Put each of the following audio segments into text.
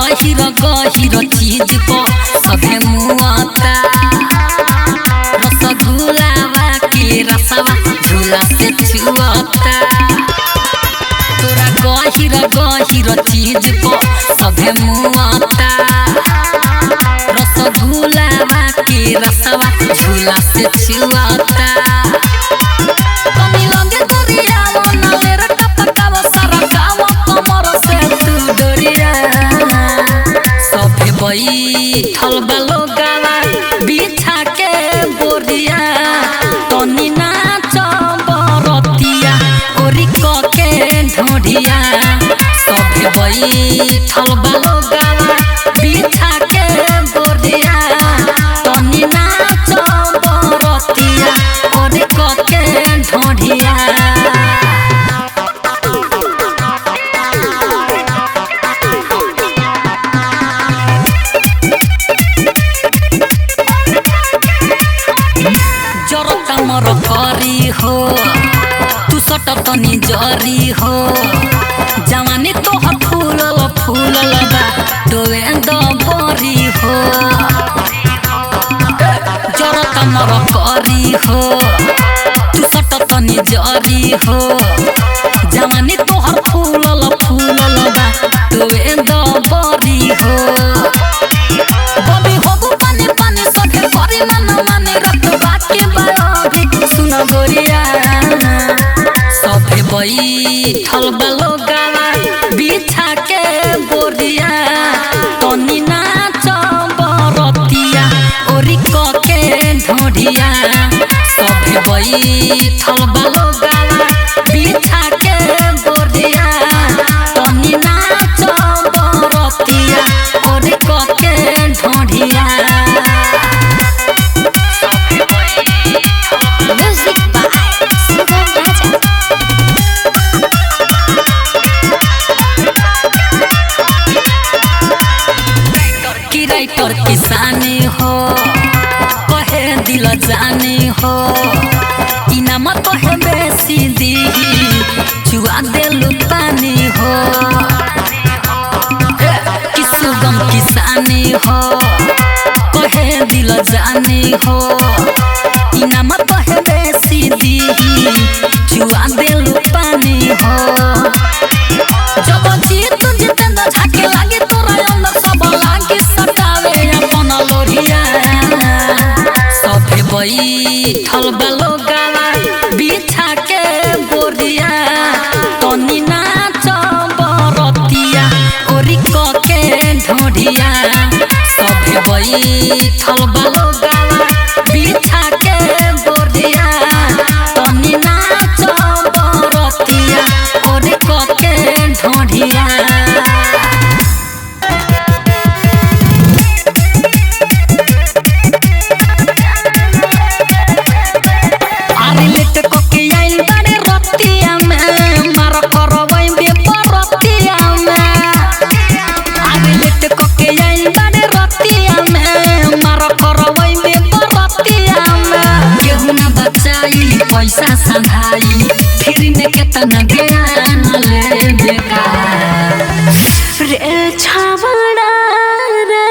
गहिर गहिर चीज को सभे मुआता रसगुल्ला के रसवा झूला से छुआता तोरा गहिर गहिर चीज को सभे मुआता रसगुल्ला के रसवा झूला से छुआता बैठल बालो गावा बिछा के बोरिया तनी नाच बरतिया ओरी के ढोढ़िया सभे बैठल बालो गावा बिछा के बोरिया तनी नाच बरतिया ओरी के ढोढ़िया मर करी हो तू सट तनी जरी हो जवानी तोहर फूलल फूलल बा डोवे दबरी हो जरत मर करी हो तू सट तनी जरी हो जवानी तोहर फूलल फूलल बा डोवे दबरी हो बबी हो पानी पानी सखे करी मन माने रत बाकी सुन गोरिया सभे बैठल बालो गावा बिछा के बोरिया तनी नाच बरतिया ओरी के ढोढ़िया सभे बैठल बालो गावा बिछा के बोरिया तनी नाच बरतिया ओरी के ढोढ़िया राइटर किसानी हो कहे दिल जानी हो इनाम तो है बेसी दी चुआ देलु पानी हो किसुगम किसानी हो कहे दिल जानी हो इनाम तो है बेसी दी चुआ देलु पानी हो जब जीत जितेंद्र झाके लागे तोरा अंदर सब लागे सभे बैठल बालो गावा बिछा के बोरिया तनी नाच बरतिया ओरी के ढोढ़िया सभे बैठल बालो गावा बिछा के बोरिया तनी नाच बरतिया ओरी के ढोढ़िया पैसा संधाई फिर ने केतना ज्ञान ले बेकार रे छावड़ा रे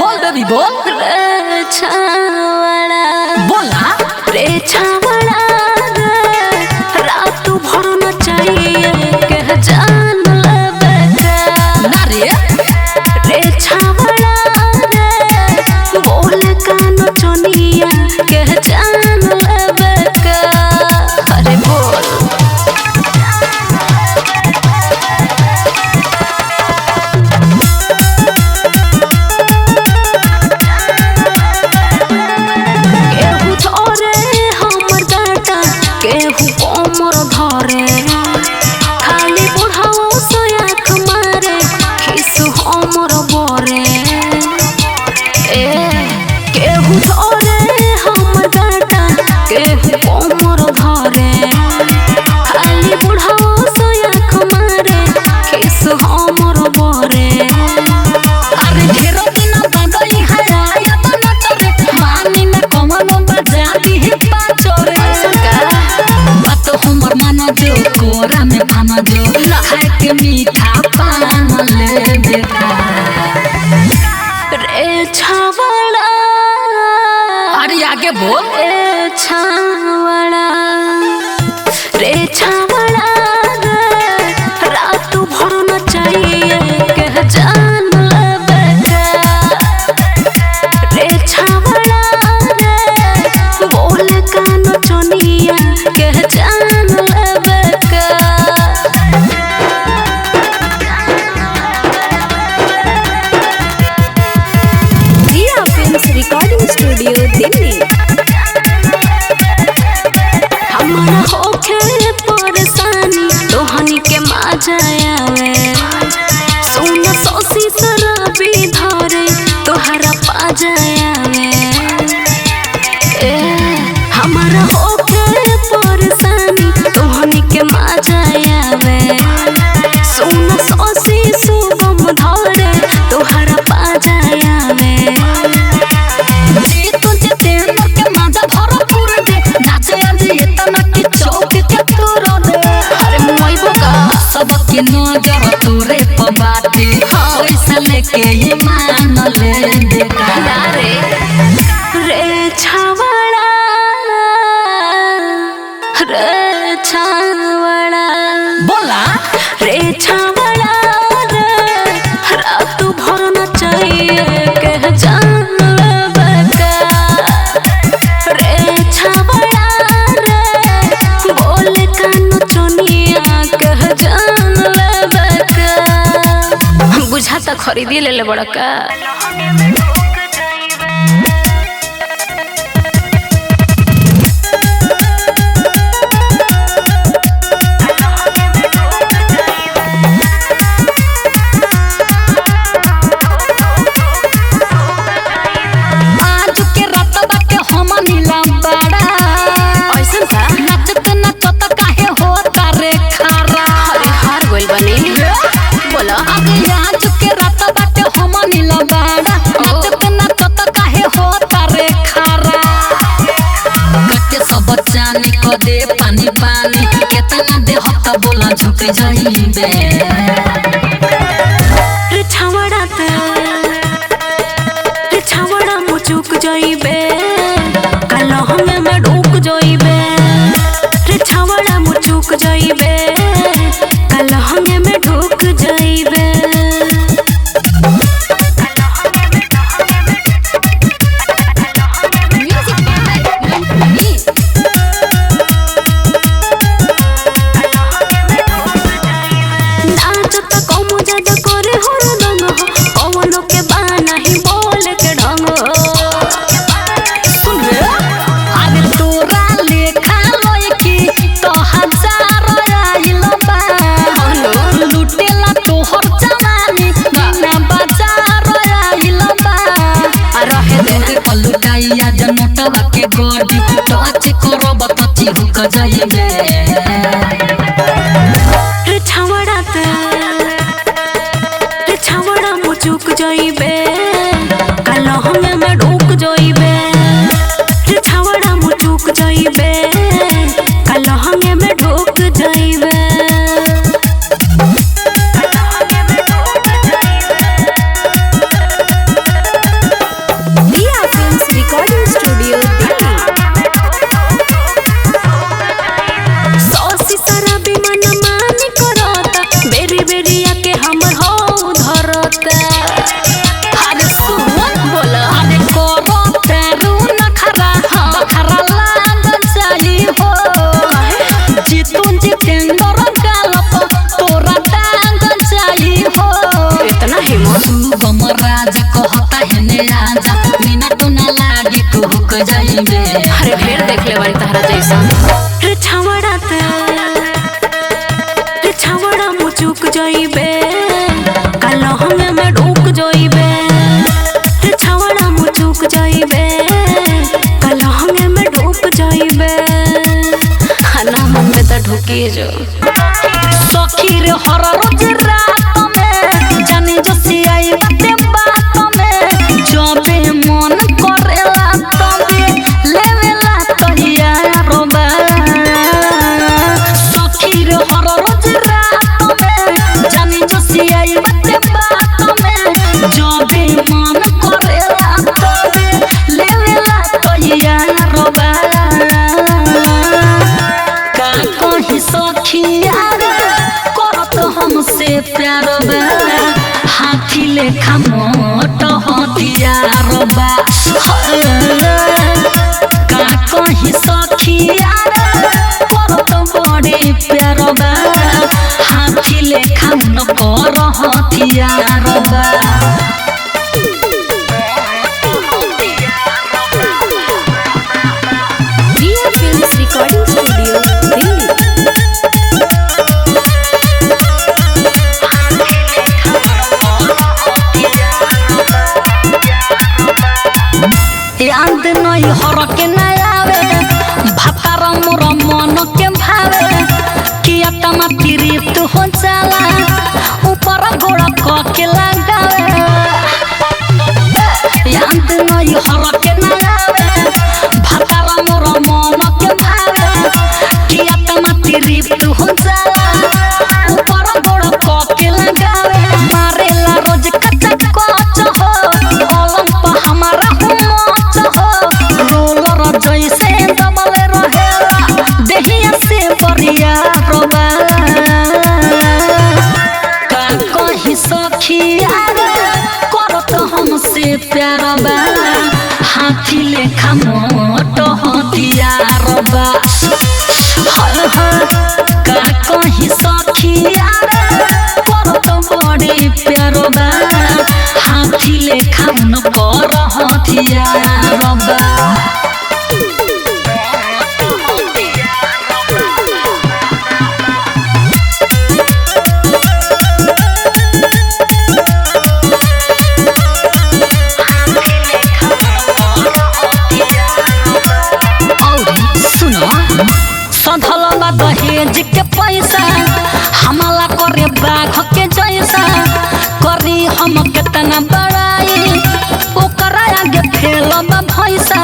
बोल बेबी बोल रे छावड़ा बोला रे छावड़ा रे रात भर न चाहिए के जान लेबे ना रे रे छावड़ा रे बोल कान चनिया के जान लेबे अरे बोल केहू धरे हमर गाटा केहू कोमर धरे खाली बुढ़ाओ सोयाख मारे खिसु हमर बरे केहू धरे हमर गाटा केहू कोमर धरे खाली बुढ़ाओ सोयाख मारे खिसु हमर बरे अरे ढेरो दिन बंदई हराया तना तोरे मानी में कमनो बजा दी पाचोरे बात हमर मानो जो कोरा में फाना जो खाए के मीठा पान ले बेटा बोल ए छावड़ा रे छावड़ा रे रात भर न चाहिए कह जान लेबे रे छावड़ा रे बोल कान चनिया कह जान लेबे रिया फिल्म्स रिकॉर्डिंग स्टूडियो दिल्ली। हमारा होखे परेशानी तोहनी के मजा आवे सोना सोसी शराबी धरे तोहरा पाजा आवे हमारा होखे परेशानी तोहनी के मजा आवे सोना सोसी सुगम धरे तोहरा पाजा आवे सबके नजर तोरे पर बाटे पैसा लेके ये मान ले रे रे छावड़ा रे छावड़ा बोला रे छावड़ा रे रात भर न चाहिए कह जान लेबे रे छावड़ा रे बोल कान चनिया कह जान लेबे बुझाता खरीदी ले बड़का। आज के रात बाटे हम नीलम बड़ा ऐसन का नचत नचत काहे होता रे खारा अरे हार गोल बनी बोला आज के रात बाटे हम नीलम बड़ा नचत नचत काहे होता रे खारा कटे सब जानी को दे पानी पानी केतना दे हत बोला झुक जाइबे रे छावड़ा रे छावड़ा मुचुक जाइबे कलह में डूक जाइबे रे छावड़ा मुचुक जाइबे कलह में ढूक जाइबे नाचत कम ज्यादा करे हर दंग हो कवनो के बाना ही बोल के ढंग सुन रे अरे तोरा लेखा लइकी तो हजार आइल बा लुटेला तोहर जवानी बिना बाजार आइल बा रहे दे पलुटाइया जनोटवा के गोडी टच करब तची हुक जाइबे रे छावड़ा मुचुक जाइबे कलह में डूक जाइबे रे छावड़ा मुचुक जाइबे कलह में ढूक जाइबे रिया फिल्म्स रिकॉर्डिंग स्टूडियो दिल्ली। सोसी शराबी मन मानी करता बेरी बेरी आके हमर हो धरता अरे सुन बोला अरे करो तेरू नखरा बखरा लाग जाई हो जीतू जितेंद्र गालप तोरा डांग जाई हो इतना हिम्मत शुभम राज कहता है ने राजा मिनट न लागे कुहक जाइबे अरे ढेर देख ले बारी तहरा जैसा रे छावड़ा मुचुक जाइबे कलह में डूक जाइबे रे छावड़ा मुचुक जाइबे कलह में डूक जाइबे खाना मन में तो ढुकी जो सखी रे हर रोज रात में जाने जो से आई बात में जबे मन करेला तबे लेवेला तहिया रोबा सखी रे हर रोज रात में जाने जो से आई बात में जबे मन करेला तबे लेवेला तहिया लेखा मोट हथियार बा का कहीं सखिया करत बड़े प्यार बा हाथी लेखा न कर हथियार बा Riya Films Recording Studio, Delhi. याद नहीं हर के न आवे भातार मोर मन के भावे किया तमा पीड़ित हो जाला ऊपर गोड़ा क के लगावे याद नहीं हर के न आवे भातार मोर मन के भावे किया तमा पीड़ित हो जाला ऊपर गोड़ा क के लगावे मारेला रोज कच्चा कच हो ओलम पर हमारा जैसे दबले रहेला देहिया से बरिया रोबा का कहीं सखिया करत हमसे प्यार बा हाथी लेखा मोट हथियार बा का कहीं सखिया करत बड़े प्यार बा हाथी लेखा न कर हथियार बा सधल दहेज के पैसा हमला करे बाघ के जैसा करी हम केतना बड़ाई ओकरा आगे फेलब भैसा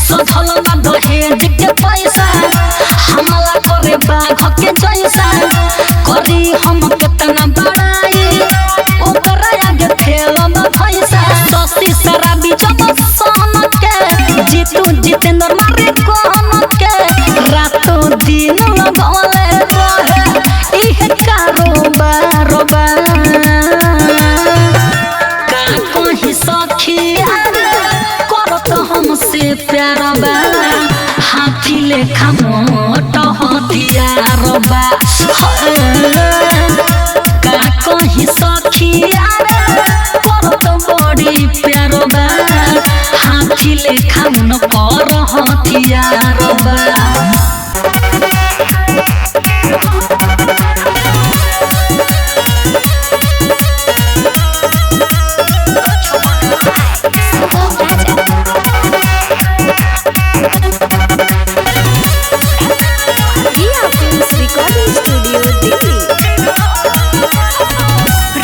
सधल दहेज के पैसा हमला करे बाघ के जैसा करी हम केतना बड़ाई ओकरा आगे फेलब भैसा ससी शराबी जब सन के जीतू जितेंद्र मारे कौन के रातों दिन लगौले रहे इह कारोबार बा का कहीं सखिया करत हमसे प्यार बा हाथी लेखा मोट हथियार बा का कहीं सखिया करत बड़ी प्यार बा हाथी लेखा न कर हथियार बा Riya Films Recording Studio, Delhi.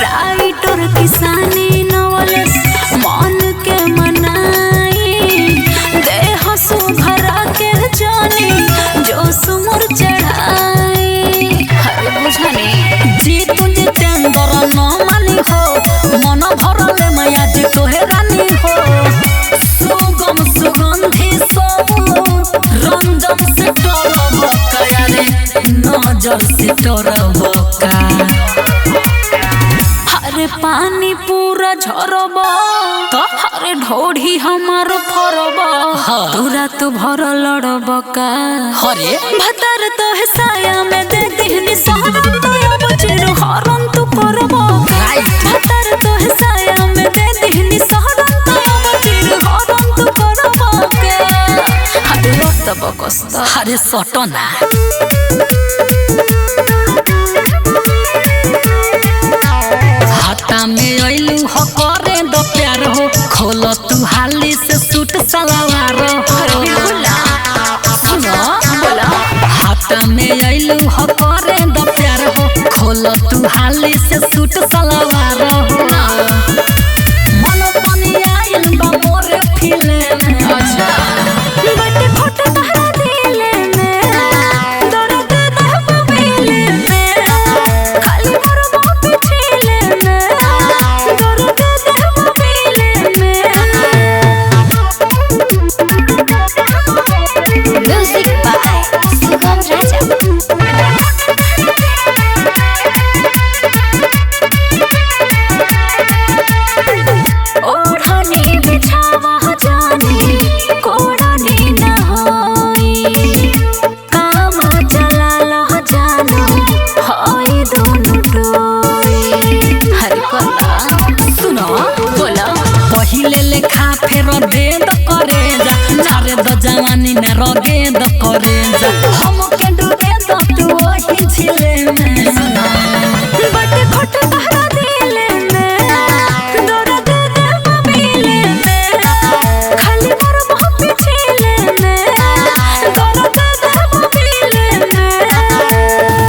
Writer किसानी नवलेस मन के मनाई देह सुभरा के जानी जो सुमर चढ़ाई हर बुझानी जीतू जितेंद्र न मानी हो मन भरले माया जी तोहे रानी हो सुगम सुगंधी सब रंजन से टरब का रे नजर से टरब का हरे पानी पूरा झरब हरे ढोढ़ी हमार फरब तोरा तो भर लड़ब का हरे भतर तो है साया में दे दिहनी सहरन तो अब चिर हरन तू करब भतर तो है साया में दे दिहनी सहरन तो अब चिर हरन तू करब के हरे रतब कस्त हरे सटना हाथा में अइलू हो करे दो प्यार हो खोल तू हाली से सूट सलवार सुनो हाथा में अइलू हो करे दो प्यार हो खोल तू हाली से सूट सलवार मन पानी आइल बा मोरे फिले बटे फोटो तहरा दिले में दर्द दहब बेले में खाली मोर बाप छीले में जा हमके डूबे तो तू वही झीले में बटे खोट तहरा दिले में दर्द दे मोबिले में खाली मोर मोह पिछले में दर्द दे मोबिले में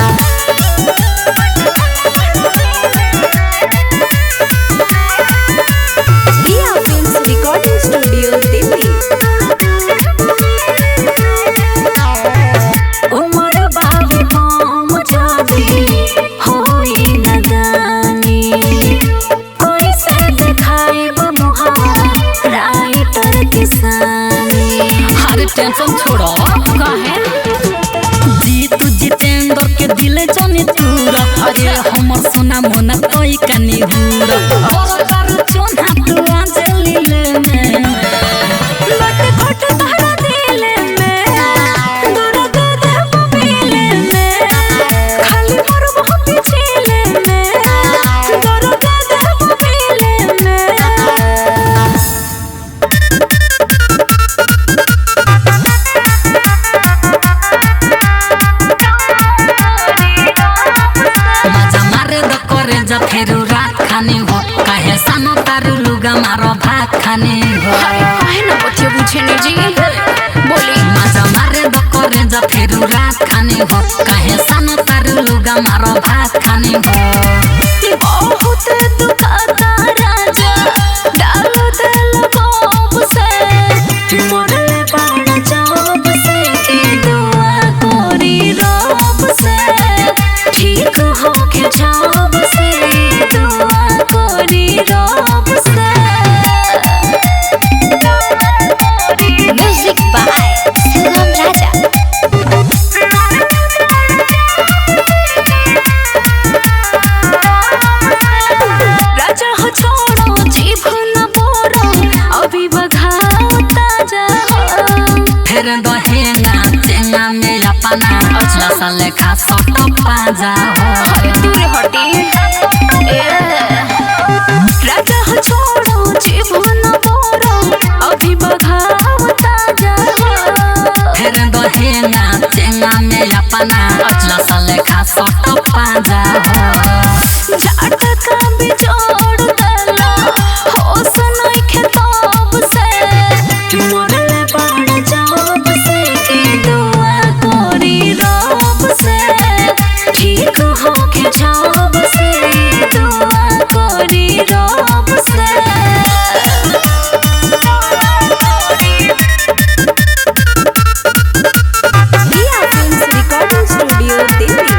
Dia Films Recording Studio Delhi. उमर बाबू हम जादी होई नदानी कोई से दिखाई बमुहा राइटर किसानी हर टेंशन छोड़ो काहे जीतू जितेंद्र के दिल जाने तूरा अरे हमर सोना मोना तोई कानी हुरा और कर चोना तू आंजली ले में बटे खोट तहरा दिले में दर्द दे मोबिले में खाली मोर मोह पिछले में दर्द दे मोबिले में मजा मारे द करे जा फेरू रात खाने हो काहे सानो तारू लुगा मारो भात खाने हो काहे न बतिया बुझेनी जी बोली मजा मारे द करे जा फेरू रात खाने हो काहे सानो तारू लुगा मारो भात खाने हो बहुत दुखाता राजा डाल दिल बाब से मोरले बाण जाब से की दुआ कोरी रब से ठीक हो के जाब से दुआ कोरी रब से Music by Sugam Raja. राजा हो छोड़ो जीभ न बोरो अभी बघाओ ताजा फिर दहेना चेंगा में अपना अचला साले खा सटो पाजा हो अरे दूर हटी राजा हो छोड़ो जीभ न बोरो अभी बघाओ ताजा फिर दहेना चेंगा में अपना अचला साले खा सटो पाजा हो झटका बिजोड़ दला होश नइखे तब से मोरले बाण जाब से की दुआ कोरी रब से ठीक हो के जाब से दुआ कोरी रब से Dia Films Recording Studio Delhi.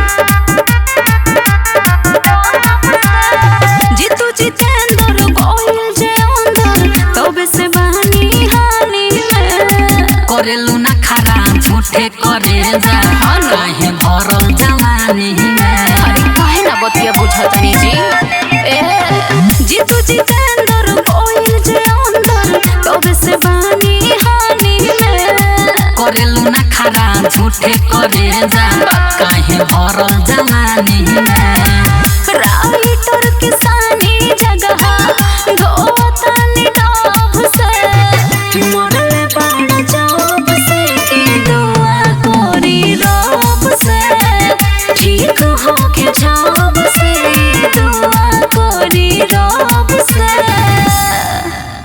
Jitu Jitendra Gohil जे अंदर तबे से बहानी हानी में करेलू ना खरा झूठे करे जा काहे भरल जवानी में अरे काहे ना बतिया बुझतनी जी जीतू जितेंद्र गोहिल जे अंदर तबे से बहानी हानी में करेलू ना खरा झूठे करे जा काहे भरल जवानी में